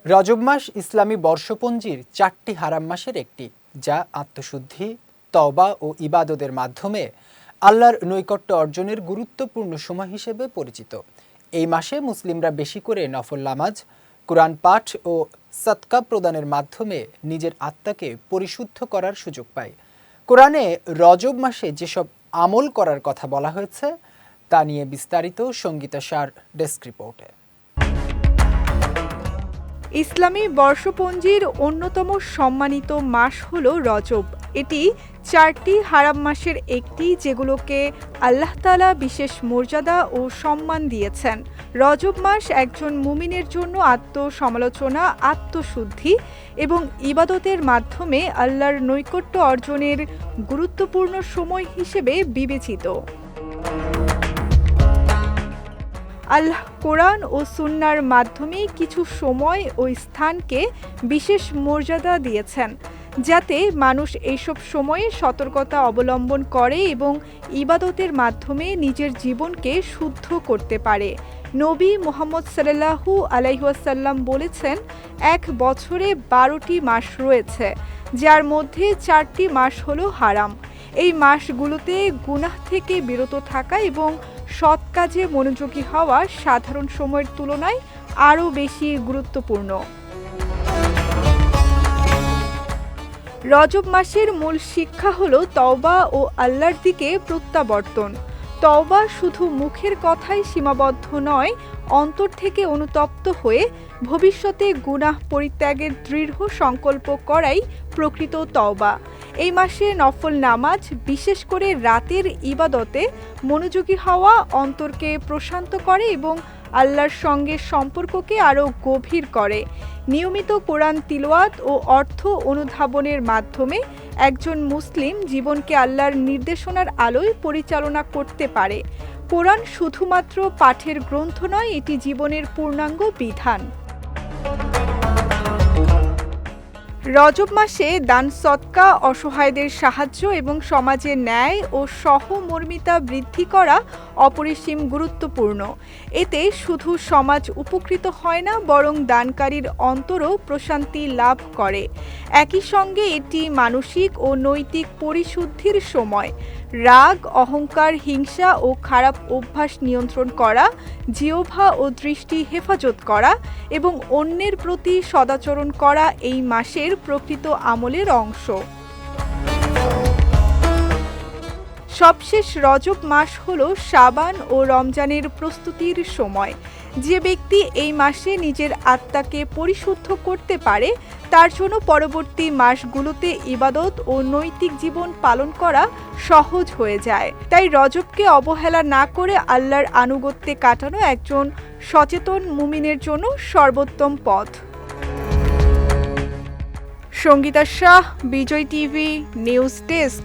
রজব মাস ইসলামী বর্ষপঞ্জির 4টি হারাম মাসের একটি, যা আত্মশুদ্ধি, তওবা ও ইবাদতের মাধ্যমে আল্লাহর নৈকট্য অর্জনের গুরুত্বপূর্ণ সময় হিসেবে পরিচিত। এই মাসে মুসলিমরা বেশি করে নফল নামাজ, কোরআন পাঠ ও সদকা প্রদানের মাধ্যমে নিজের আত্মাকে পরিশুদ্ধ করার সুযোগ পায়। কোরআনে রজব মাসে যেসব আমল করার কথা বলা হয়েছে তা নিয়ে বিস্তারিত সঙ্গীতা শাহর ডেস্ক রিপোর্টে। ইসলামী বর্ষপঞ্জির অন্যতম সম্মানিত মাস হল রজব। এটি 4টি হারাম মাসের একটি, যেগুলোকে আল্লাহ তাআলা বিশেষ মর্যাদা ও সম্মান দিয়েছেন। রজব মাস একজন মুমিনের জন্য আত্মসমালোচনা, আত্মশুদ্ধি এবং ইবাদতের মাধ্যমে আল্লাহর নৈকট্য অর্জনের গুরুত্বপূর্ণ সময় হিসেবে বিবেচিত। আল্লাহ কোরআন ও সুন্নাহর মাধ্যমে কিছু সময় ও স্থানকে বিশেষ মর্যাদা দিয়েছেন, যাতে মানুষ এইসব সময়ে সতর্কতা অবলম্বন করে এবং ইবাদতের মাধ্যমে নিজের জীবনকে শুদ্ধ করতে পারে। নবী মুহাম্মদ সাল্লাল্লাহু আলাইহি ওয়াসাল্লাম বলেছেন, এক বছরে 12টি মাস রয়েছে, যার মধ্যে 4টি মাস হলো হারাম। এই মাসগুলোতে গুনাহ থেকে বিরত থাকা এবং সৎ কাজে মনোযোগী হওয়া সাধারণ সময়ের তুলনায় আরও বেশি গুরুত্বপূর্ণ। রজব মাসের মূল শিক্ষা হলো তওবা ও আল্লাহর দিকে প্রত্যাবর্তন। তওবা শুধু মুখের কথাই সীমাবদ্ধ নয়, অন্তর থেকে অনুতপ্ত হয়ে ভবিষ্যতে গুনাহ পরিত্যাগের দৃঢ় সংকল্প করাই প্রকৃত তওবা। এই মাসে নফল নামাজ, বিশেষ করে রাতের ইবাদতে মনোযোগী হওয়া অন্তরকে প্রশান্ত করে এবং আল্লাহর সঙ্গে সম্পর্ককে আরও গভীর করে। নিয়মিত কোরআন তিলাওয়াত ও অর্থ অনুধাবনের মাধ্যমে একজন মুসলিম জীবনকে আল্লাহর নির্দেশনার আলোয় পরিচালনা করতে পারে। কোরআন শুধুমাত্র পাঠের গ্রন্থ নয়, এটি জীবনের পূর্ণাঙ্গ বিধান। রজব মাসে দান সদকা, অসহায়দের সাহায্য এবং সমাজে ন্যায় ও সহমর্মিতা বৃদ্ধি করা অপরিসীম গুরুত্বপূর্ণ। এতে শুধু সমাজ উপকৃত হয় না, বরং দানকারীর অন্তরও প্রশান্তি লাভ করে। একই সঙ্গে এটি মানসিক ও নৈতিক পরিশুদ্ধির সময়। রাগ, অহংকার, হিংসা ও খারাপ অভ্যাস নিয়ন্ত্রণ করা, জিহ্বা ও দৃষ্টি হেফাজত করা এবং অন্যের প্রতি সদাচরণ করা এই মাসের প্রকৃত আমলের অংশ। সবশেষ রজব মাস হলো শাবান ও রমজানের প্রস্তুতির সময়। যে ব্যক্তি এই মাসে নিজের আত্মাকে পরিশুদ্ধ করতে পারে, তার জন্য পরবর্তী মাসগুলোতে ইবাদত ও নৈতিক জীবন পালন করা সহজ হয়ে যায়। তাই রজবকে অবহেলা না করে আল্লাহর আনুগত্যে কাটানো একজন সচেতন মুমিনের জন্য সর্বোত্তম পথ। সঙ্গীতা শাহ, বিজয় টিভি নিউজ ডেস্ক।